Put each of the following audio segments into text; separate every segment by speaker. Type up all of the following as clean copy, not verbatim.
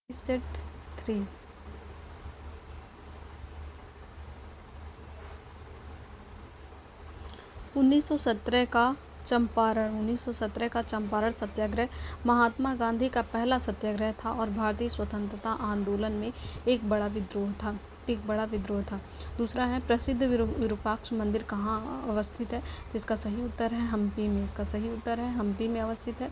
Speaker 1: Set 3। उन्नीस सौ सत्रह का चंपारण सत्याग्रह महात्मा गांधी का पहला सत्याग्रह था और भारतीय स्वतंत्रता आंदोलन में एक बड़ा विद्रोह था। दूसरा है प्रसिद्ध विरूपाक्ष मंदिर कहाँ अवस्थित है? इसका सही उत्तर है हम्पी में। इसका सही उत्तर है हम्पी में अवस्थित है।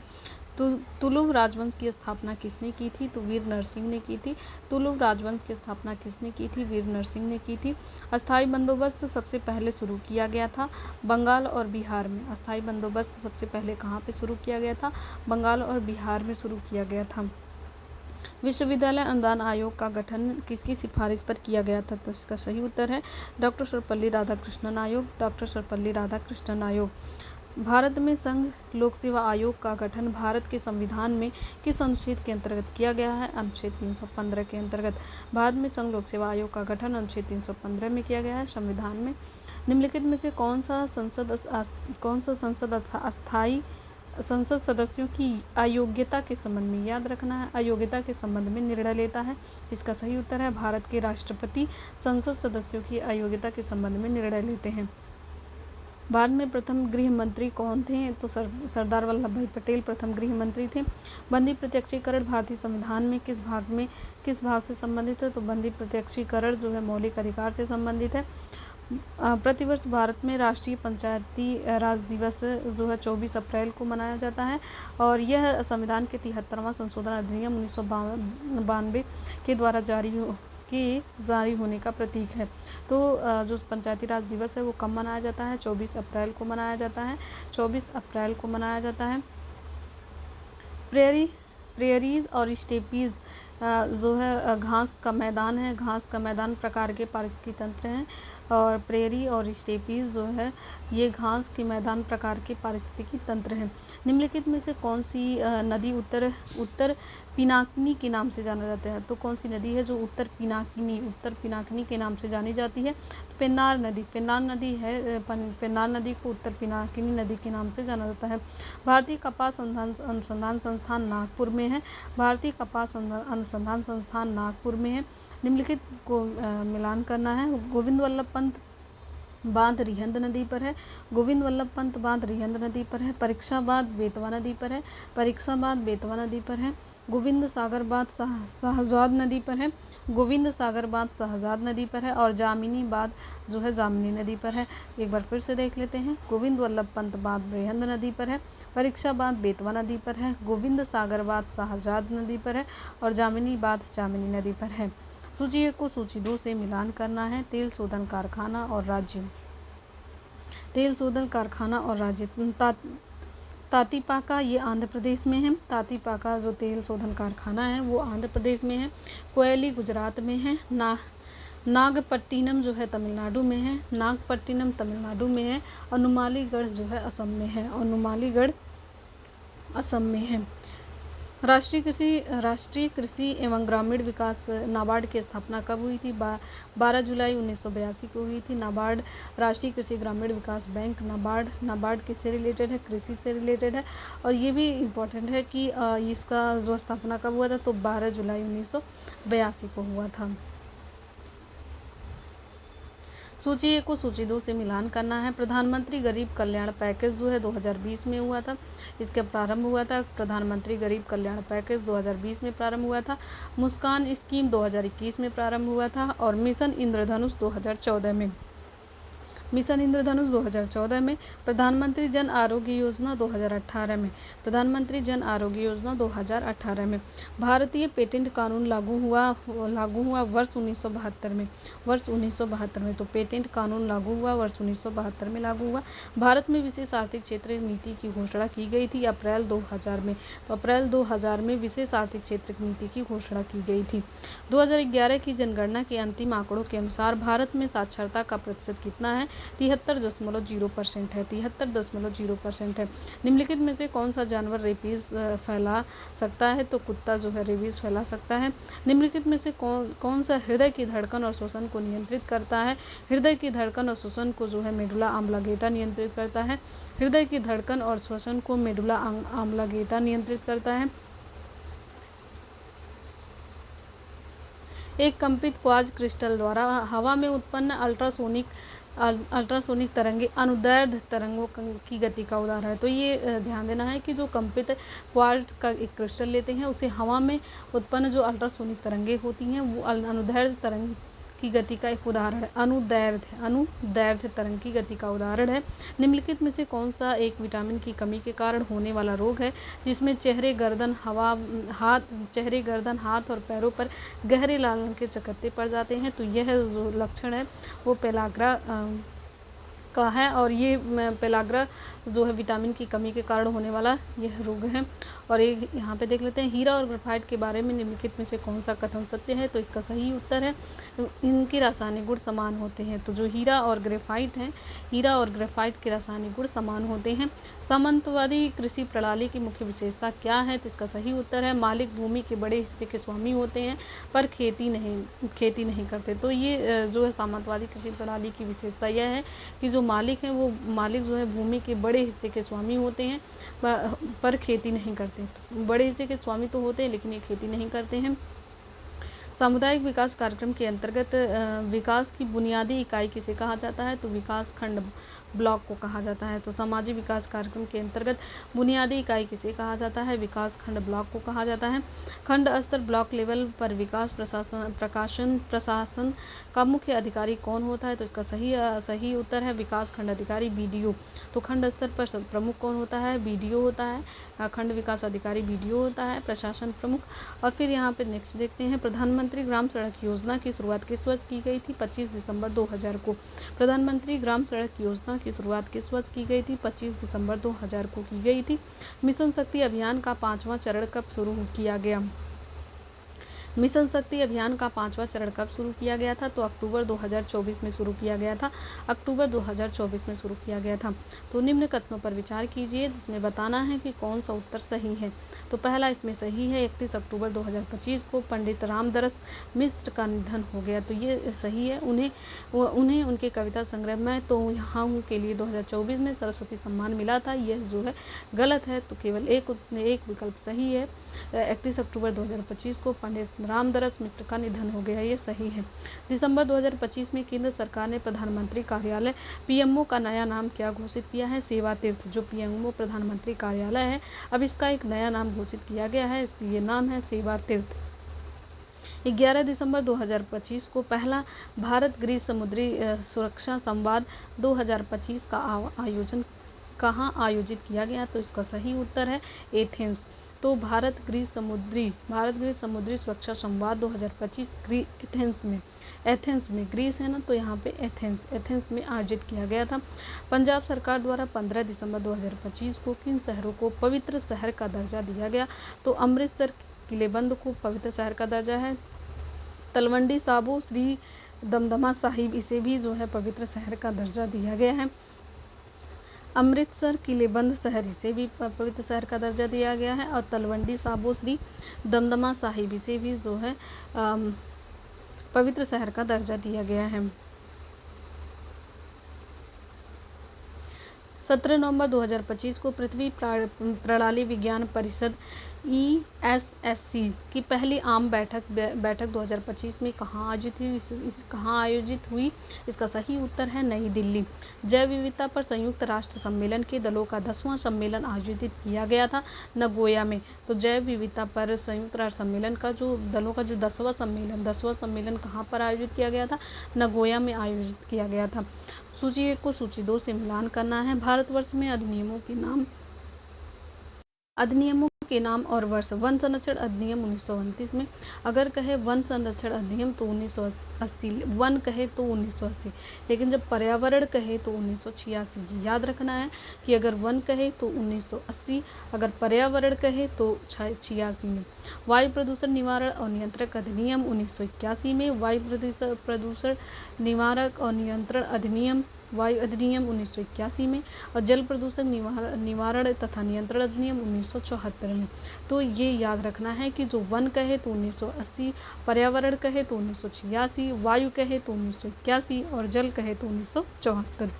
Speaker 1: तुलुव राजवंश की स्थापना किसने की थी? तो वीर नरसिंह ने की थी। तुलुव राजवंश की स्थापना किसने की थी? वीर नरसिंह ने की थी। अस्थाई बंदोबस्त सबसे पहले शुरू किया गया था बंगाल और बिहार में। अस्थाई बंदोबस्त सबसे पहले कहाँ पे शुरू किया गया था? बंगाल और बिहार में शुरू किया गया था। विश्वविद्यालय अनुदान आयोग का गठन किसकी सिफारिश पर किया गया था? तो इसका सही उत्तर है डॉक्टर सर्वपल्ली राधाकृष्णन आयोग। डॉक्टर सर्वपल्ली राधाकृष्णन आयोग। भारत में संघ लोक सेवा आयोग का गठन भारत के संविधान में किस अनुच्छेद के अंतर्गत किया गया है? अनुच्छेद 315 के अंतर्गत भारत में संघ लोक सेवा आयोग का गठन अनुच्छेद 315 में किया गया है संविधान में। निम्नलिखित में से कौन सा संसद अस्थायी संसद सदस्यों की अयोग्यता के संबंध में, याद रखना है, अयोग्यता के संबंध में निर्णय लेता है? इसका सही उत्तर है भारत के राष्ट्रपति संसद सदस्यों की अयोग्यता के संबंध में निर्णय लेते हैं। भारत में प्रथम गृह मंत्री कौन थे? तो सरदार वल्लभ भाई पटेल प्रथम गृह मंत्री थे। बंदी प्रत्यक्षीकरण भारतीय संविधान में किस भाग से संबंधित है? तो बंदी प्रत्यक्षीकरण जो है मौलिक अधिकार से संबंधित है। प्रतिवर्ष भारत में राष्ट्रीय पंचायती राज दिवस जो है 24 अप्रैल को मनाया जाता है और यह संविधान के 73वां संशोधन अधिनियम 1992 के द्वारा जारी होने का प्रतीक है। तो जो पंचायती राज दिवस है वो कब मनाया जाता है? 24 अप्रैल को मनाया जाता है। 24 अप्रैल को मनाया जाता है। प्रेयरीज और स्टेपीज जो है घास का मैदान है। घास का मैदान प्रकार के पारिस्थितिकी तंत्र हैं और प्रेयरी और स्टेपीज जो है ये घास के मैदान प्रकार के पारिस्थितिकी तंत्र हैं। निम्नलिखित में से कौन सी नदी उत्तर पिनाकिनी के नाम से जाना जाता है? तो कौन सी नदी है जो उत्तर पिनाकिनी के नाम से जानी जाती है? पेन्नार नदी है। पेन्नार नदी को उत्तर पिनाकिनी नदी के नाम से जाना जाता है। भारतीय कपास अनुसंधान संस्थान नागपुर में है। भारतीय कपास अनुसंधान संस्थान नागपुर में है। निम्नलिखित को मिलान करना है। गोविंद वल्लभ पंत बांध रिहंद नदी पर है। गोविंद वल्लभ पंत बांध रिहंद नदी पर है। परीक्षाबाद बेतवा नदी पर है। परीक्षाबाद बेतवा नदी पर है। गोविंद सागर बांध शाहजाद नदी पर है। गोविंद सागर बांध शाहजाद नदी पर है और जामिनी बांध जो है जामिनी नदी पर है। एक बार फिर से देख लेते हैं। गोविंद वल्लभ पंत बांध रिहंद नदी पर है। परीक्षाबाद बेतवा नदी पर है। गोविंद सागर बांध शाहजाद नदी पर है और जामिनी बांध जामिनी नदी पर है। सूची 1 को सूची 2 से मिलान करना है। तेल शोधन कारखाना और राज्य। तेल शोधन कारखाना और राज्य। तातीपाका ये आंध्र प्रदेश में है। तातीपाका जो तेल शोधन कारखाना है वो आंध्र प्रदेश में है। कोयली गुजरात में है। नागपट्टिनम जो है तमिलनाडु में है। नागपट्टिनम तमिलनाडु में है और नुमालीगढ़ जो है असम में है। और नुमालीगढ़ असम में है। राष्ट्रीय कृषि एवं ग्रामीण विकास नाबार्ड की स्थापना कब हुई थी? 12 जुलाई 1982 को हुई थी। नाबार्ड राष्ट्रीय कृषि ग्रामीण विकास बैंक नाबार्ड किससे रिलेटेड है? कृषि से रिलेटेड है। और ये भी इम्पोर्टेंट है कि इसका जो स्थापना कब हुआ था? तो 12 जुलाई 1982 को हुआ था। सूची 1 को सूची 2 से मिलान करना है। प्रधानमंत्री गरीब कल्याण पैकेज जो है 2020 में हुआ था। इसका प्रारंभ हुआ था। प्रधानमंत्री गरीब कल्याण पैकेज 2020 में प्रारंभ हुआ था। मुस्कान स्कीम 2021 में प्रारंभ हुआ था और मिशन इंद्रधनुष 2014 में। मिशन इंद्रधनुष 2014 में। प्रधानमंत्री जन आरोग्य योजना 2018 में। प्रधानमंत्री जन आरोग्य योजना 2018 में। भारतीय पेटेंट कानून लागू हुआ वर्ष 1972 में। वर्ष 1972 में। तो पेटेंट कानून लागू हुआ वर्ष 1972 में लागू हुआ। भारत में विशेष आर्थिक क्षेत्र नीति की घोषणा की गई थी अप्रैल 2000 में। तो अप्रैल 2000 में विशेष आर्थिक क्षेत्र नीति की घोषणा की गई थी। 2011 की जनगणना के अंतिम आंकड़ों के अनुसार भारत में साक्षरता का प्रतिशत कितना है? 73.0% है। 73.0% है। निम्नलिखित में से कौन सा जानवर रेबीज फैला सकता है? तो कुत्ता जो है रेबीज फैला सकता है। निम्नलिखित में से कौन सा हृदय की धड़कन और श्वसन को नियंत्रित करता है? हृदय की धड़कन और श्वसन को जो है मेडुला ऑब्लांगेटा नियंत्रित करता है। हृदय की धड़कन और श्वसन को मेडुला ऑब्लांगेटा नियंत्रित करता है। एक कंपित क्वार्ट्ज क्रिस्टल द्वारा हवा में उत्पन्न अल्ट्रासोनिक तरंगे अनुदैर्ध्य तरंगों की गति का उदाहरण है। तो ये ध्यान देना है कि जो कंपित क्वार्ट्ज का एक क्रिस्टल लेते हैं, उसे हवा में उत्पन्न जो अल्ट्रासोनिक तरंगे होती हैं वो अनुदैर्ध्य तरंग की गति का एक उदाहरण है। अनुदैर्ध्य तरंग की गति का उदाहरण है। निम्नलिखित में से कौन सा एक विटामिन की कमी के कारण होने वाला रोग है जिसमें चेहरे, गर्दन, हाथ और पैरों पर गहरे लाल रंग के चकत्ते पड़ जाते हैं? तो यह जो लक्षण है वो पेलाग्रा का है, और ये पेलाग्रा जो है विटामिन की कमी के कारण होने वाला यह रोग है। और एक यहाँ पे देख लेते हैं, हीरा और ग्रेफाइट के बारे में निम्नलिखित में से कौन सा कथन सत्य है? तो इसका सही उत्तर है इनके रासायनिक गुण समान होते हैं। तो जो हीरा और ग्रेफाइट के रासायनिक गुण समान होते हैं। सामंतवादी कृषि प्रणाली की मुख्य विशेषता क्या है? तो इसका सही उत्तर है मालिक भूमि के बड़े हिस्से के स्वामी होते हैं पर खेती नहीं करते। तो ये जो है सामंतवादी कृषि प्रणाली की विशेषता यह है कि जो मालिक हैं वो जो है भूमि के बड़े हिस्से के स्वामी होते हैं पर खेती नहीं करते। तो बड़े हिस्से के स्वामी तो होते हैं लेकिन ये खेती नहीं करते हैं। सामुदायिक विकास कार्यक्रम के अंतर्गत विकास की बुनियादी इकाई किसे कहा जाता है? तो विकास खंड ब्लॉक को कहा जाता है। तो सामाजिक विकास कार्यक्रम के अंतर्गत बुनियादी इकाई किसे कहा जाता है? विकास खंड ब्लॉक को कहा जाता है। खंड स्तर ब्लॉक लेवल पर विकास प्रशासन का मुख्य अधिकारी कौन होता है? तो इसका सही उत्तर है विकास खंड अधिकारी BDO। तो खंड स्तर पर प्रमुख कौन होता है? BDO होता है। खंड विकास अधिकारी BDO होता है, प्रशासन प्रमुख। और फिर यहाँ पे नेक्स्ट देखते हैं, प्रधानमंत्री ग्राम सड़क योजना की शुरुआत किस वर्ष की गई थी? 25 दिसंबर 2000 को। प्रधानमंत्री ग्राम सड़क योजना की शुरुआत किस वर्ष की गई थी? 25 दिसंबर 2000 को की गई थी। मिशन शक्ति अभियान का 5वां चरण कब शुरू किया गया? मिशन शक्ति अभियान का 5वां चरण कब शुरू किया गया था? तो अक्टूबर 2024 में शुरू किया गया था। अक्टूबर 2024 में शुरू किया गया था। तो निम्न कथनों पर विचार कीजिए जिसमें बताना है कि कौन सा उत्तर सही है। तो पहला इसमें सही है, 31 अक्टूबर 2025 को पंडित रामदरस मिश्र का निधन हो गया। तो ये सही है। उन्हें उनके कविता संग्रह मैं तो यहाँ हूँ के लिए 2024 में सरस्वती सम्मान मिला था। यह जो है गलत है, तो केवल एक विकल्प सही है। 31 अक्टूबर 2025 को पंडित रामदरस मिश्र का निधन हो गया, ये सही है। दिसंबर 2025 में केंद्र सरकार ने प्रधानमंत्री कार्यालय PMO का नया नाम क्या घोषित किया है? सेवा तीर्थ। जो PMO प्रधानमंत्री कार्यालय है, अब इसका एक नया नाम घोषित किया गया है, इसका ये नाम है सेवा तीर्थ। 11 दिसंबर 2025 को पहला भारत ग्रीस समुद्री सुरक्षा संवाद 2025 का आयोजन कहाँ आयोजित किया गया? तो इसका सही उत्तर है एथेंस। तो भारत ग्रीस समुद्री सुरक्षा संवाद 2025 एथेंस में, ग्रीस है ना, तो यहाँ पे एथेंस में आयोजित किया गया था। पंजाब सरकार द्वारा 15 दिसंबर 2025 को किन शहरों को पवित्र शहर का दर्जा दिया गया? तो अमृतसर किलेबंद को पवित्र शहर का दर्जा है। तलवंडी साबो, श्री दमदमा साहिब, इसे भी जो है पवित्र शहर का दर्जा दिया गया है। अमृतसर किलेबंद शहर, इसे भी पवित्र शहर का दर्जा दिया गया है। और तलवंडी साबो, श्री दमदमा साहिब, इसे भी जो है पवित्र शहर का दर्जा दिया गया है। 17 नवंबर 2025 को पृथ्वी प्रणाली विज्ञान परिषद ESSC की पहली आम बैठक 2025 में कहाँ आयोजित हुई? इसका सही उत्तर है नई दिल्ली। जैव विविधता पर संयुक्त राष्ट्र सम्मेलन के दलों का 10वां सम्मेलन आयोजित किया गया था नगोया में। तो जैव विविधता पर संयुक्त राष्ट्र सम्मेलन का जो दलों का जो 10वां सम्मेलन कहाँ पर आयोजित किया गया था? नगोया में आयोजित किया गया था। सूची 1 को सूची 2 से मिलान करना है। भारतवर्ष में अधिनियमों के नाम और वर्ष। वन संरक्षण अधिनियम 1929 में। अगर कहे वन संरक्षण अधिनियम तो 1980, वन कहे तो 1980, लेकिन जब पर्यावरण कहे तो 1986। याद रखना है कि अगर वन कहे तो 1980, अगर पर्यावरण कहे तो 86 में। वायु प्रदूषण निवारण और नियंत्रण अधिनियम 1981 में। वायु प्रदूषण निवारक और नियंत्रण अधिनियम वायु अधिनियम 1981 में। और जल प्रदूषण निवारण तथा नियंत्रण अधिनियम 1974 में। तो ये याद रखना है कि जो वन कहे तो 1980, पर्यावरण कहे तो 1986, वायु कहे तो 1981 और जल कहे तो 1974।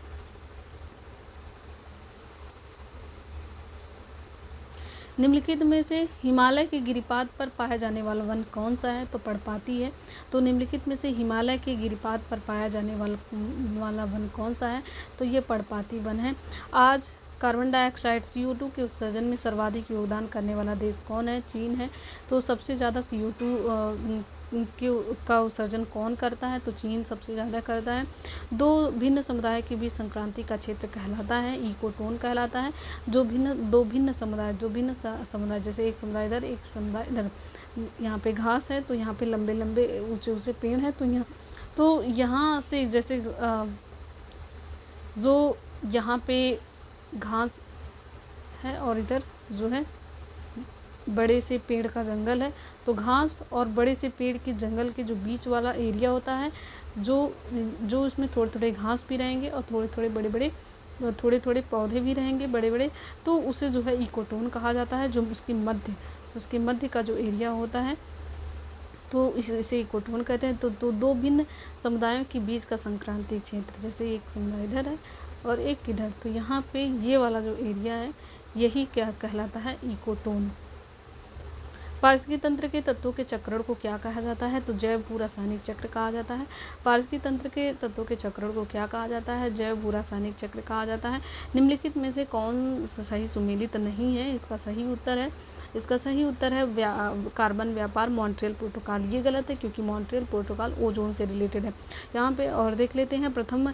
Speaker 1: निम्नलिखित में से हिमालय के गिरिपाद पर पाया जाने वाला वन कौन सा है? तो पर्णपाती है। तो निम्नलिखित में से हिमालय के गिरिपाद पर पाया जाने वाला वन कौन सा है? तो ये पर्णपाती वन है। आज कार्बन डाइऑक्साइड CO2 के उत्सर्जन में सर्वाधिक योगदान करने वाला देश कौन है? चीन है। तो सबसे ज़्यादा CO2 का उत्सर्जन कौन करता है? तो चीन सबसे ज़्यादा करता है। दो भिन्न समुदाय के बीच संक्रांति का क्षेत्र कहलाता है, इकोटोन कहलाता है। दो भिन्न समुदाय जैसे एक समुदाय इधर, एक समुदाय इधर, यहाँ पे घास है तो यहाँ पे लंबे लंबे ऊंचे ऊंचे पेड़ हैं, तो यहाँ से जैसे जो यहाँ पे घास है और इधर जो है बड़े से पेड़ का जंगल है, तो घास और बड़े से पेड़ के जंगल के जो बीच वाला एरिया होता है, जो इसमें थोड़े थोड़े घास भी रहेंगे और थोड़े थोड़े पौधे भी रहेंगे बड़े बड़े, तो उसे जो है इकोटोन कहा जाता है। जो उसके मध्य का जो एरिया होता है तो इसे इकोटोन कहते हैं। तो दो भिन्न समुदायों के बीच का संक्रांति क्षेत्र, जैसे एक समुदाय इधर है और एक इधर, तो यहाँ पे ये वाला जो एरिया है यही क्या कहलाता है? इकोटोन। पारिस्थितिकी तंत्र के तत्वों के चक्रण को क्या कहा जाता है? तो जैव भू रासायनिक चक्र कहा जाता है। पारिस्थितिकी तंत्र के तत्वों के चक्रण को क्या कहा जाता है? जैव भू रासायनिक चक्र कहा जाता है। निम्नलिखित में से कौन सही सुमेलित नहीं है? इसका सही उत्तर है कार्बन व्यापार मॉन्ट्रियल प्रोटोकॉल। ये गलत है क्योंकि मॉन्ट्रियल प्रोटोकॉल ओजोन से रिलेटेड है। यहाँ पे और देख लेते हैं, प्रथम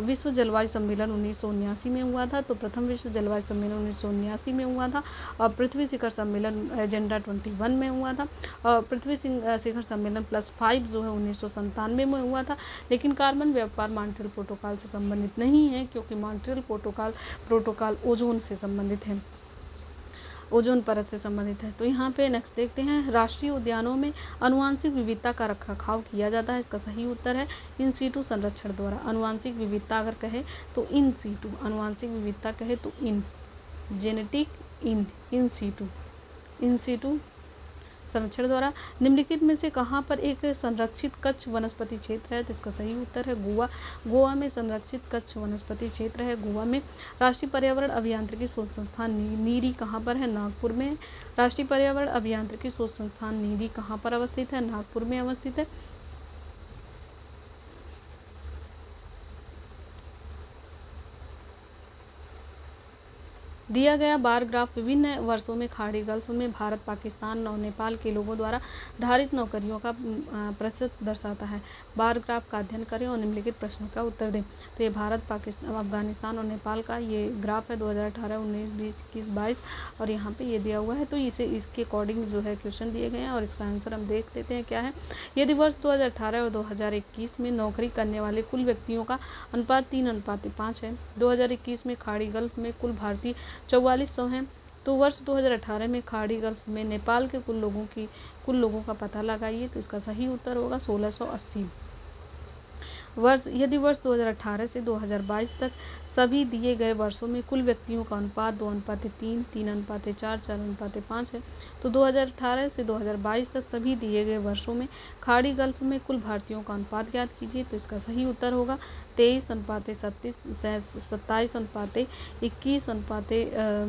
Speaker 1: विश्व जलवायु सम्मेलन 1979 में हुआ था। तो प्रथम विश्व जलवायु सम्मेलन 1979 में हुआ था और पृथ्वी शिखर सम्मेलन एजेंडा 21 में हुआ था और पृथ्वी शिखर सम्मेलन +5 जो है 1997 में हुआ था। लेकिन कार्बन व्यापार मॉन्ट्रियल प्रोटोकॉल से संबंधित नहीं है क्योंकि मॉन्ट्रियल प्रोटोकॉल ओजोन से संबंधित है, ओजोन परत से संबंधित है। तो यहाँ पे नेक्स्ट देखते हैं, राष्ट्रीय उद्यानों में आनुवांशिक विविधता का रखरखाव किया जाता है। इसका सही उत्तर है इन सीटू संरक्षण द्वारा। आनुवांशिक विविधता अगर कहे तो इन सीटू, आनुवांशिक विविधता कहे तो इन, जेनेटिक इन सीटू संरक्षण द्वारा। निम्नलिखित में से कहाँ पर एक संरक्षित कच्छ वनस्पति क्षेत्र है? तो इसका सही उत्तर है गोवा में संरक्षित कच्छ वनस्पति क्षेत्र है गोवा में। राष्ट्रीय पर्यावरण अभियांत्रिकी शोध संस्थान नीरी कहाँ पर है? नागपुर में। राष्ट्रीय पर्यावरण अभियांत्रिकी शोध संस्थान नीरी कहाँ पर अवस्थित है? नागपुर में अवस्थित है। दिया गया बार ग्राफ विभिन्न वर्षों में खाड़ी गल्फ में भारत, पाकिस्तान और नेपाल के लोगों द्वारा धारित नौकरियों का प्रतिशत दर्शाता है। बार ग्राफ का अध्ययन करें और निम्नलिखित प्रश्नों का उत्तर दें। तो ये भारत, पाकिस्तान, अफगानिस्तान और नेपाल का ये ग्राफ है 2018, 19, 20, 21, 22 और यहाँ पे ये दिया हुआ है। तो इसके अकॉर्डिंग जो है क्वेश्चन दिए गए हैं और इसका आंसर हम देख लेते हैं क्या है। यदि वर्ष 2018 और 2021 में नौकरी करने वाले कुल व्यक्तियों का अनुपात 3:5 है, 2021 में खाड़ी गल्फ में कुल भारतीय 4400 हैं, तो वर्ष 2018 में खाड़ी गल्फ में नेपाल के कुल लोगों का पता लगाइए। तो इसका सही उत्तर होगा 1680। यदि वर्ष 2018 से 2022 तक सभी दिए गए वर्षों में कुल व्यक्तियों का अनुपात 2:3, 3:4, 4:5 है, तो 2018 से 2022 तक सभी दिए गए वर्षों में खाड़ी गल्फ में कुल भारतीयों का अनुपात ज्ञात कीजिए। तो इसका सही उत्तर होगा 23:37, 27:21,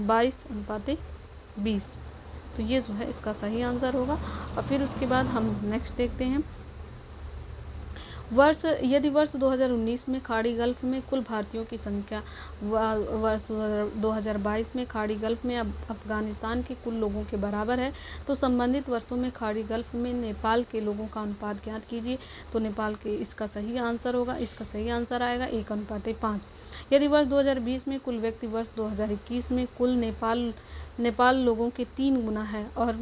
Speaker 1: 22:20। तो ये जो है इसका सही आंसर होगा। और फिर उसके बाद हम नेक्स्ट देखते हैं, यदि वर्ष 2019 में खाड़ी गल्फ में कुल भारतीयों की संख्या वर्ष 2022 में खाड़ी गल्फ में अफगानिस्तान के कुल लोगों के बराबर है, तो संबंधित वर्षों में खाड़ी गल्फ में नेपाल के लोगों का अनुपात ज्ञात कीजिए। तो नेपाल के इसका सही आंसर होगा, इसका सही आंसर आएगा 1:5। यदि वर्ष 2020 में कुल व्यक्ति वर्ष 2021 में कुल नेपाल लोगों के 3 गुना है और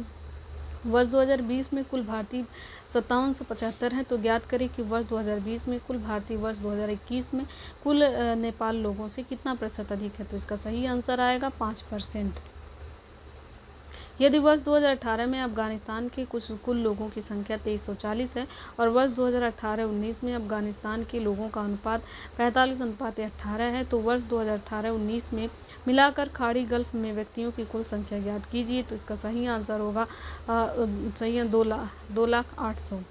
Speaker 1: वर्ष 2020 में कुल भारतीय 5775 है, तो ज्ञात करें कि वर्ष 2020 में कुल भारतीय वर्ष 2021 में कुल नेपाल लोगों से कितना प्रतिशत अधिक है। तो इसका सही आंसर आएगा 5%। यदि वर्ष 2018 में अफगानिस्तान के कुल लोगों की संख्या 2340 है और वर्ष 2018-19 में अफगानिस्तान के लोगों का अनुपात 45:18 है, तो वर्ष 2018-19 में मिलाकर खाड़ी गल्फ में व्यक्तियों की कुल संख्या ज्ञात कीजिए। तो इसका सही आंसर होगा 20,800।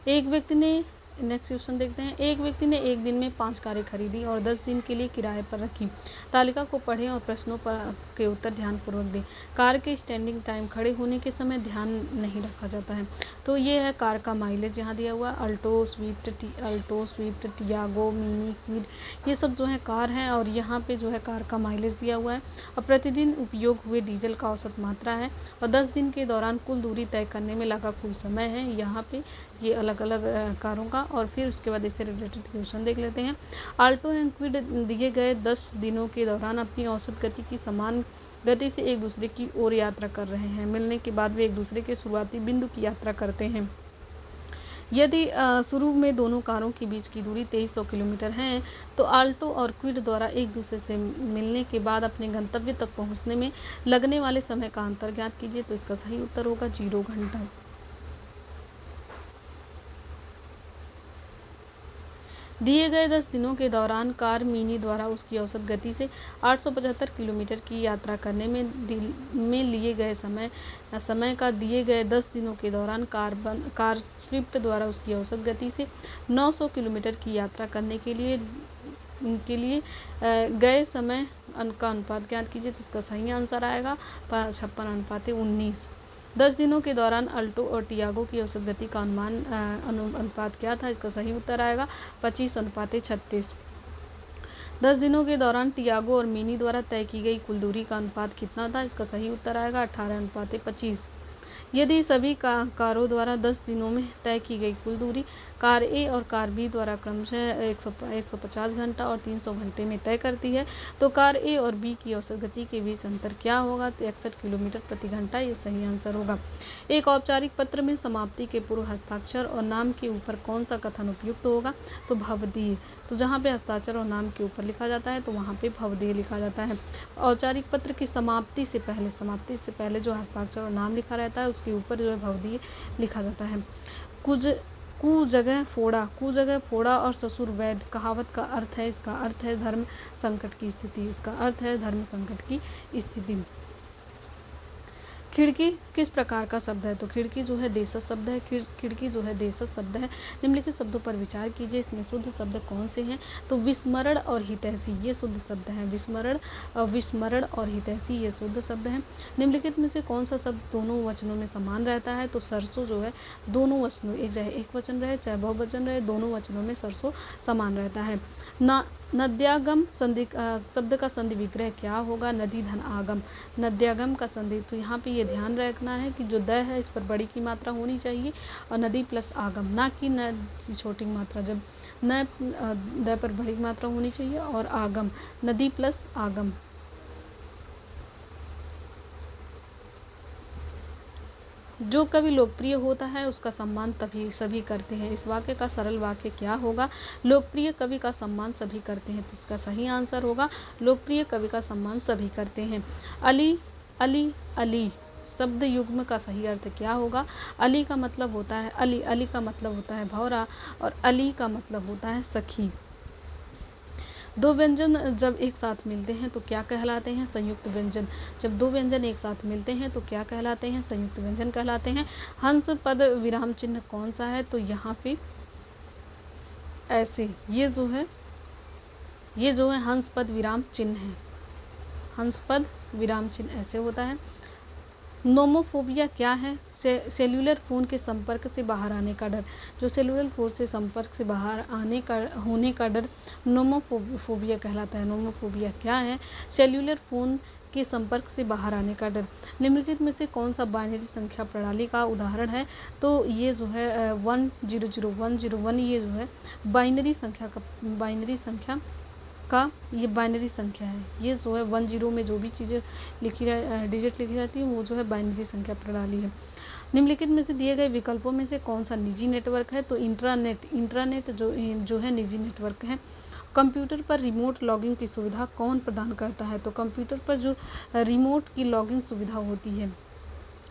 Speaker 1: एक व्यक्ति ने नेक्स्ट क्वेश्चन देखते हैं। एक व्यक्ति ने एक दिन में 5 कारें खरीदी और 10 दिन के लिए किराए पर रखी। तालिका को पढ़ें और प्रश्नों पर के उत्तर ध्यानपूर्वक दें। कार के स्टैंडिंग टाइम, खड़े होने के समय ध्यान नहीं रखा जाता है। तो ये है कार का माइलेज यहाँ दिया हुआ है। Alto, Swift, Tiago, Mini, Kwid, ये सब जो है कार हैं और यहाँ पे जो है कार का माइलेज दिया हुआ है। और प्रतिदिन उपयोग हुए डीजल का औसत मात्रा है और 10 दिन के दौरान कुल दूरी तय करने में लगा कुल समय है। यहाँ पे ये अलग अलग कारों का। और फिर उसके बाद इससे रिलेटेड क्वेश्चन देख लेते हैं। अल्टो एंड क्विड दिए गए 10 दिनों के दौरान अपनी औसत गति की समान गति से एक दूसरे की ओर यात्रा कर रहे हैं। मिलने के बाद वे एक दूसरे के शुरुआती बिंदु की यात्रा करते हैं। यदि शुरू में दोनों कारों के बीच की दूरी 2300 किलोमीटर है तो अल्टो और क्विड द्वारा एक दूसरे से मिलने के बाद अपने गंतव्य तक पहुंचने में लगने वाले समय का अंतर ज्ञात कीजिए। तो इसका सही उत्तर होगा 0 घंटा। दिए गए 10 दिनों के दौरान कार मिनी द्वारा उसकी औसत गति से 875 किलोमीटर की यात्रा करने में लिए गए समय का दिए गए 10 दिनों के दौरान कार स्विफ्ट द्वारा उसकी औसत गति से 900 किलोमीटर की यात्रा करने के लिए गए समय का अनुपात ज्ञात कीजिए। तो इसका सही आंसर आएगा 56:19। 10 दिनों के दौरान अल्टो और टियागो की औसत गति का अनुपात क्या था? इसका सही उत्तर आएगा 25:36। 10 दिनों के दौरान टियागो और मिनी द्वारा तय की गई कुल दूरी का अनुपात कितना था? इसका सही उत्तर आएगा 18:25। यदि सभी कारों द्वारा 10 दिनों में तय की गई कुल दूरी कार ए और कार बी द्वारा क्रमशः 150 घंटा और 300 घंटे में तय करती है तो कार ए और बी की औसत गति के बीच अंतर क्या होगा? तो 61 किलोमीटर प्रति घंटा। ये सही आंसर होगा। एक औपचारिक पत्र में समाप्ति के पूर्व हस्ताक्षर और नाम के ऊपर कौन सा कथन उपयुक्त होगा? तो भवदीय। तो जहाँ पे हस्ताक्षर और नाम के ऊपर लिखा जाता है तो वहाँ पे भवदीय लिखा जाता है। औपचारिक पत्र की समाप्ति से पहले जो हस्ताक्षर और नाम लिखा रहता है उसके ऊपर जो है भवदीय लिखा जाता है। कु जगह फोड़ा और ससुर वैध कहावत का अर्थ है, इसका अर्थ है धर्म संकट की स्थिति। इसका अर्थ है धर्म संकट की स्थिति। खिड़की किस प्रकार का शब्द है? तो खिड़की जो है देशज शब्द है। खिड़की जो है देशज शब्द है। निम्नलिखित शब्दों पर विचार कीजिए, इसमें शुद्ध शब्द कौन से हैं? तो विस्मरण और हितैषी ये शुद्ध शब्द हैं। विस्मरण और हितैषी ये शुद्ध शब्द हैं। निम्नलिखित में से कौन सा शब्द दोनों वचनों में समान रहता है? तो सरसों जो है दोनों वचनों, चाहे एक वचन रहे चाहे बहुवचन रहे, दोनों वचनों में सरसों समान रहता है। नद्यागम शब्द का संधि विग्रह क्या होगा? नदी धन आगम। नद्यागम का संधि, तो यहाँ पे ये ध्यान रखना है कि जो द है इस पर बड़ी की मात्रा होनी चाहिए और नदी प्लस आगम, ना कि न की छोटी मात्रा। जब न द पर बड़ी मात्रा होनी चाहिए और आगम नदी प्लस आगम। जो कवि लोकप्रिय होता है उसका सम्मान तभी सभी करते हैं। इस वाक्य का सरल वाक्य क्या होगा? लोकप्रिय कवि का सम्मान सभी करते हैं। तो इसका सही आंसर होगा लोकप्रिय कवि का सम्मान सभी करते हैं। अली अली अली शब्द युग्म का सही अर्थ क्या होगा? अली का मतलब होता है अली का मतलब होता है भौरा और अली का मतलब होता है सखी। दो व्यंजन जब एक साथ मिलते हैं तो क्या कहलाते हैं? संयुक्त व्यंजन। जब दो व्यंजन एक साथ मिलते हैं तो क्या कहलाते हैं? संयुक्त व्यंजन कहलाते हैं। हंस पद विराम चिन्ह कौन सा है? तो यहाँ पे ऐसे ये जो है हंस पद विराम चिन्ह है। हंस पद विराम चिन्ह ऐसे होता है। नोमोफोबिया क्या है? सेल्यूलर फ़ोन के संपर्क से बाहर आने का डर। जो सेल्यूलर फ़ोन से संपर्क से बाहर होने का डर नोमोफोबिया कहलाता है। नोमोफोबिया क्या है? सेल्यूलर फ़ोन के संपर्क से बाहर आने का डर। निम्नलिखित में से कौन सा बाइनरी संख्या प्रणाली का उदाहरण है? तो ये जो है 100101 ये जो है बाइनरी संख्या का ये बाइनरी संख्या है। ये जो है 10 में जो भी चीज़ें डिजिट लिखी जाती है वो जो है बाइनरी संख्या प्रणाली है। निम्नलिखित में से दिए गए विकल्पों में से कौन सा निजी नेटवर्क है? तो इंट्रानेट जो है निजी नेटवर्क है। कंप्यूटर पर रिमोट लॉगिंग की सुविधा कौन प्रदान करता है? तो कंप्यूटर पर जो रिमोट की लॉगिंग सुविधा होती है,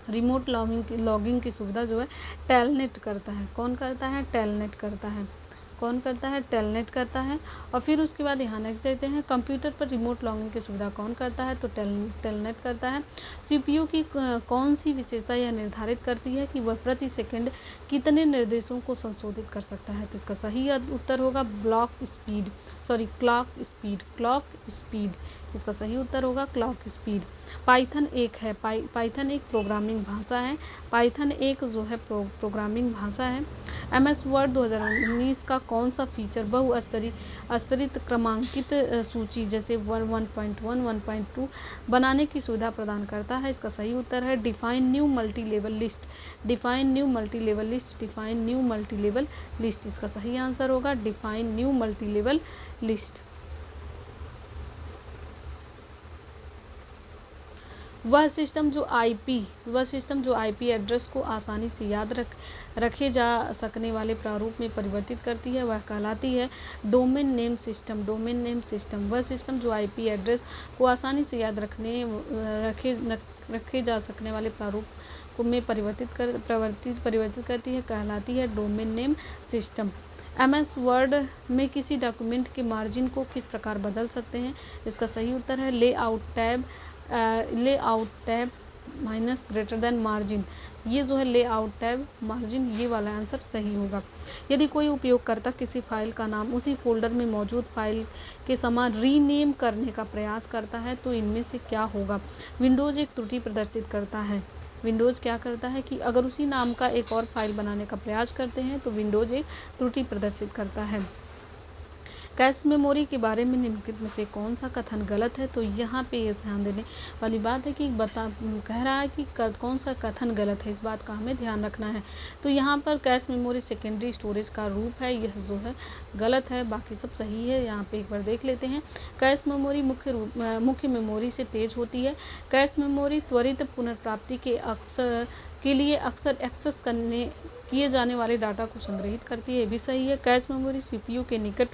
Speaker 1: रिमोट लॉगिंग की सुविधा जो है टेलनेट करता है। कौन करता है? टेलनेट करता है। कौन करता है? टेलनेट करता है। और फिर उसके बाद यहाँ नेक्स्ट देते हैं, कंप्यूटर पर रिमोट लॉगिन की सुविधा कौन करता है? तो टेलनेट करता है। सीपीयू की कौन सी विशेषता यह निर्धारित करती है कि वह प्रति सेकंड कितने निर्देशों को संशोधित कर सकता है? तो इसका सही उत्तर होगा क्लॉक स्पीड। इसका सही उत्तर होगा क्लॉक स्पीड। पाइथन एक है, पाइथन एक प्रोग्रामिंग भाषा है। पाइथन एक जो है प्रोग्रामिंग भाषा है। MS वर्ड 2019 का कौन सा फीचर बहुस्तरित क्रमांकित सूची जैसे 1.1, 1.2 बनाने की सुविधा प्रदान करता है? इसका सही उत्तर है define new multi level list. इसका सही आंसर होगा define new multi level list. वह सिस्टम जो आईपी एड्रेस को आसानी से याद रखे जा सकने वाले प्रारूप में परिवर्तित करती है, वह कहलाती है डोमेन नेम सिस्टम। वह सिस्टम जो आईपी एड्रेस को आसानी से याद रखे जा सकने वाले प्रारूप में परिवर्तित करती है, कहलाती है domain name system. MS word में किसी डॉक्यूमेंट के मार्जिन को किस प्रकार बदल सकते हैं? इसका सही उत्तर है layout tab minus greater than margin. ये जो है लेआउट टैब मार्जिन, ये वाला आंसर सही होगा। यदि कोई उपयोगकर्ता किसी फाइल का नाम उसी फोल्डर में मौजूद फाइल के समान रीनेम करने का प्रयास करता है तो इनमें से क्या होगा? विंडोज़ एक त्रुटि प्रदर्शित करता है। विंडोज़ क्या करता है कि अगर उसी नाम का एक और फाइल बनाने का प्रयास करते हैं तो विंडोज़ एक त्रुटि प्रदर्शित करता है। कैश मेमोरी के बारे में निम्नलिखित में से कौन सा कथन गलत है? तो यहाँ पे ये ध्यान देने वाली बात है कि कह रहा है कि कौन सा कथन गलत है, इस बात का हमें ध्यान रखना है। तो यहाँ पर कैश मेमोरी सेकेंडरी स्टोरेज का रूप है, यह जो है गलत है, बाकी सब सही है। यहाँ पे एक बार देख लेते हैं। कैश मेमोरी मुख्य मेमोरी से तेज होती है। कैश मेमोरी त्वरित पुनर्प्राप्ति के लिए अक्सर एक्सेस किए जाने वाले डाटा को संग्रहित करती है, ये भी सही है। कैश मेमोरी सीपीयू के निकट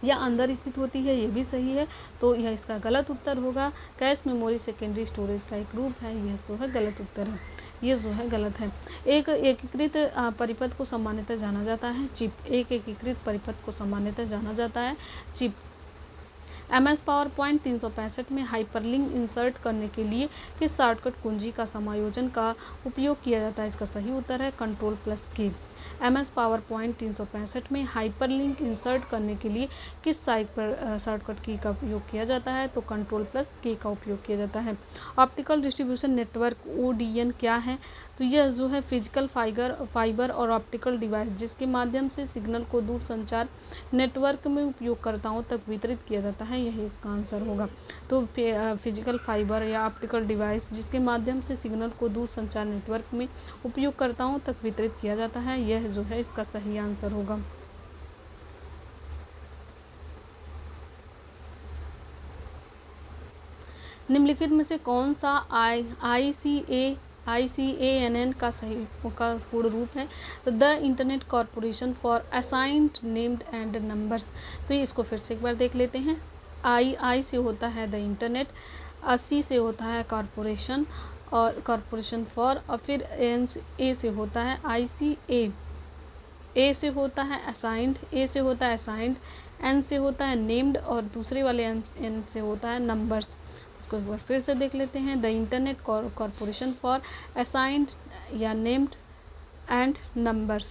Speaker 1: या अंदर स्थित होती है, ये भी सही है। तो यह इसका गलत उत्तर होगा। कैश मेमोरी सेकेंडरी स्टोरेज का एक रूप है, यह जो है गलत उत्तर है, ये जो है गलत है। एक एकीकृत परिपथ को सामान्यतः जाना जाता है चिप। एक एकीकृत परिपथ को सामान्यतः जाना जाता है चिप। MS पावरपॉइंट 365 में हाइपरलिंक इंसर्ट करने के लिए किस शॉर्टकट कुंजी का समायोजन का उपयोग किया जाता है? इसका सही उत्तर है Ctrl+K। MS पावरपॉइंट 365 में हाइपरलिंक इंसर्ट करने के लिए किस शॉर्टकट की का उपयोग किया जाता है? तो Ctrl+K का उपयोग किया जाता है। ऑप्टिकल डिस्ट्रीब्यूशन नेटवर्क ODN क्या है? तो यह जो है फिजिकल फाइबर और ऑप्टिकल डिवाइस जिसके माध्यम से सिग्नल को दूरसंचार नेटवर्क में उपयोगकर्ताओं तक वितरित किया जाता है, यही इसका आंसर होगा। तो फिजिकल फाइबर या ऑप्टिकल डिवाइस जिसके माध्यम से सिग्नल को दूरसंचार नेटवर्क में उपयोगकर्ताओं तक वितरित किया जाता है, यह जो है इसका सही आंसर होगा। निम्नलिखित में से कौन सा ICANN का पूर्ण रूप है? The internet corporation for assigned named and numbers. तो इसको फिर से एक बार देख लेते हैं। आई से होता है द इंटरनेट, 80 से होता है कॉरपोरेशन और कॉरपोरेशन फॉर, और फिर ए से होता है ICA, ए से होता है असाइंड, एन से होता है नेम्ड और दूसरे वाले एन से होता है नंबर्स। इसको एक बार फिर से देख लेते हैं। The internet corporation for assigned या नेम्ड एंड नंबर।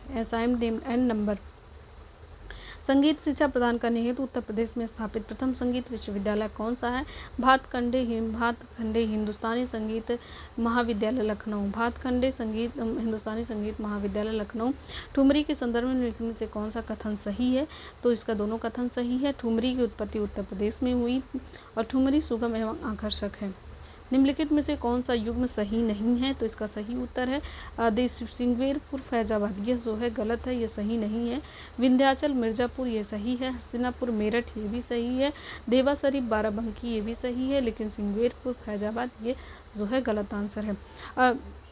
Speaker 1: संगीत शिक्षा प्रदान करने हेतु उत्तर प्रदेश में स्थापित प्रथम संगीत विश्वविद्यालय कौन सा है? भातखंडे हिंदुस्तानी संगीत महाविद्यालय लखनऊ। ठुमरी के संदर्भ में निम्न से कौन सा कथन सही है? तो इसका दोनों कथन सही है। ठुमरी की उत्पत्ति उत्तर प्रदेश में हुई और ठुमरी सुगम एवं आकर्षक है। निम्नलिखित में से कौन सा युग्म सही नहीं है? तो इसका सही उत्तर है सिंगवेरपुर फैजाबाद, यह जो है गलत है, ये सही नहीं है। विंध्याचल मिर्ज़ापुर, ये सही है। हस्तिनापुर मेरठ, ये भी सही है। देवा शरीफ बाराबंकी, ये भी सही है, लेकिन सिंगवेरपुर फैजाबाद ये जो है गलत आंसर है।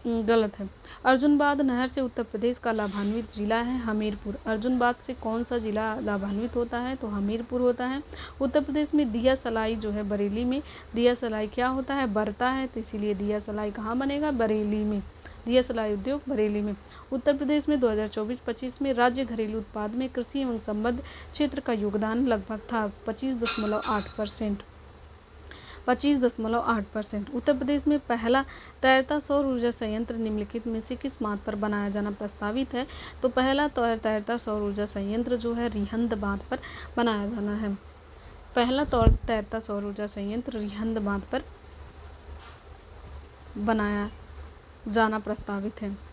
Speaker 1: गलत है। अर्जुनबाद नहर से उत्तर प्रदेश का लाभान्वित जिला है हमीरपुर। अर्जुनबाद से कौन सा जिला लाभान्वित होता है? तो हमीरपुर होता है। उत्तर प्रदेश में दिया सलाई जो है बरेली में, दिया सलाई क्या होता है? बरता है, तो इसीलिए दिया सलाई कहाँ बनेगा? बरेली में। दिया सलाई उद्योग बरेली में। उत्तर प्रदेश में 2024-25 में राज्य घरेलू उत्पाद में कृषि एवं संबद्ध क्षेत्र का योगदान लगभग था 25.8%। 25.8%। उत्तर प्रदेश में पहला तैरता सौर ऊर्जा संयंत्र निम्नलिखित में से किस बांध पर बनाया जाना प्रस्तावित है? तो पहला तैरता सौर ऊर्जा संयंत्र जो है रिहंद बांध पर बनाया जाना है। पहला तैरता सौर ऊर्जा संयंत्र रिहंद बांध पर बनाया जाना प्रस्तावित है।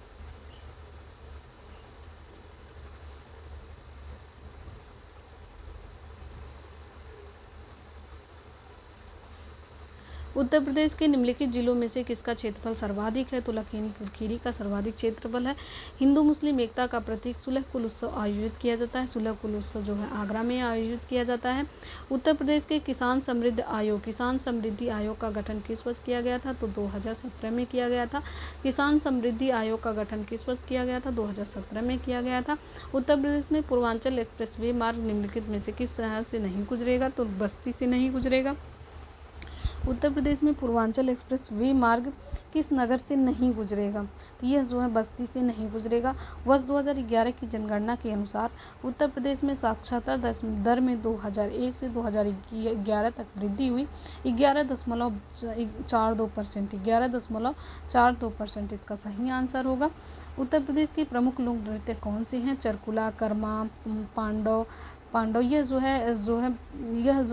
Speaker 1: उत्तर प्रदेश के निम्नलिखित जिलों में से किसका क्षेत्रफल सर्वाधिक है? तो लखीमपुर खीरी का सर्वाधिक क्षेत्रफल है। हिंदू मुस्लिम एकता का प्रतीक सुलह कुल उत्सव आयोजित किया जाता है। सुलह कुल उत्सव जो है आगरा में आयोजित किया जाता है। उत्तर प्रदेश के किसान समृद्धि आयोग का गठन किस वर्ष किया गया था? तो 2017 में किया गया था। किसान समृद्धि आयोग का गठन किस वर्ष किया गया था? 2017 में किया गया था। उत्तर प्रदेश में पूर्वांचल एक्सप्रेसवे मार्ग निम्नलिखित में से किस शहर से नहीं गुजरेगा? तो बस्ती से नहीं गुजरेगा। उत्तर प्रदेश में पूर्वांचल एक्सप्रेस वे मार्ग किस नगर से नहीं गुजरेगा? तो यह जो है बस्ती से नहीं गुजरेगा। वर्ष 2011 की जनगणना के अनुसार उत्तर प्रदेश में साक्षरता दर में 2001 से 2011 तक वृद्धि हुई 11.42%। 11.42% इसका सही आंसर होगा। उत्तर प्रदेश के प्रमुख लोक नृत्य कौन से हैं? चरकुला, कर्मा, पांडव यह जो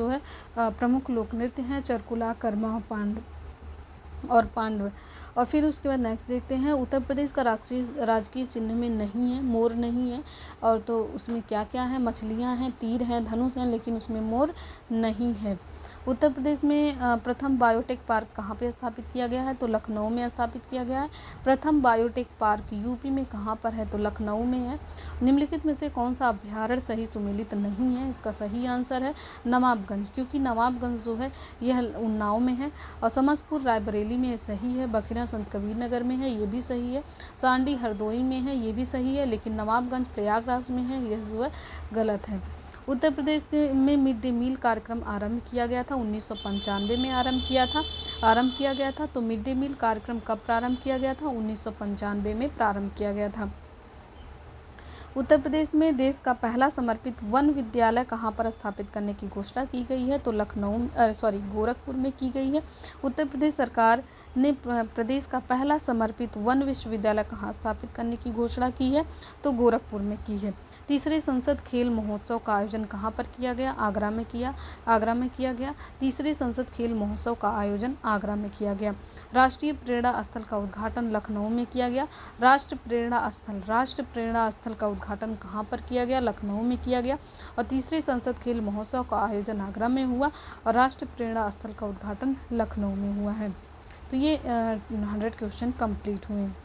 Speaker 1: है प्रमुख लोक नृत्य हैं। चरकुला, कर्मा, पांडव। और फिर उसके बाद नेक्स्ट देखते हैं। उत्तर प्रदेश का राजकीय चिन्ह में नहीं है, मोर नहीं है। और तो उसमें क्या क्या है? मछलियां हैं, तीर हैं, धनुष हैं, लेकिन उसमें मोर नहीं है। उत्तर प्रदेश में प्रथम बायोटेक पार्क कहाँ पे स्थापित किया गया है? तो लखनऊ में स्थापित किया गया है। प्रथम बायोटेक पार्क यूपी में कहाँ पर है? तो लखनऊ में है। निम्नलिखित में से कौन सा अभ्यारण्य सही सुमेलित नहीं है? इसका सही आंसर है नवाबगंज, क्योंकि नवाबगंज जो है यह उन्नाव में है। और समस्तपुर रायबरेली में सही है। बखिरा संत कबीर नगर में है, ये भी सही है। सांडी हरदोई में है, ये भी सही है। लेकिन नवाबगंज प्रयागराज में है, यह जो है गलत है। उत्तर प्रदेश में मिड डे मील कार्यक्रम आरंभ किया गया था 1995 में आरंभ किया गया था। तो मिड डे मील कार्यक्रम कब प्रारंभ किया गया था? 1995 में प्रारंभ किया गया था। उत्तर प्रदेश में देश का पहला समर्पित वन विद्यालय कहाँ पर स्थापित करने की घोषणा की गई है? तो गोरखपुर में की गई है। उत्तर प्रदेश सरकार ने प्रदेश का पहला समर्पित वन विश्वविद्यालय कहाँ स्थापित करने की घोषणा की है? तो गोरखपुर में की है। तीसरे संसद खेल महोत्सव का आयोजन कहाँ पर किया गया? आगरा में किया गया। तीसरे संसद खेल महोत्सव का आयोजन आगरा में किया गया। राष्ट्रीय प्रेरणा स्थल का उद्घाटन लखनऊ में किया गया। राष्ट्र प्रेरणा स्थल का उद्घाटन कहाँ पर किया गया? लखनऊ में किया गया। और तीसरे संसद खेल महोत्सव का आयोजन आगरा में हुआ और राष्ट्र प्रेरणा स्थल का उद्घाटन लखनऊ में हुआ है। तो ये 100 क्वेश्चन कंप्लीट हुए।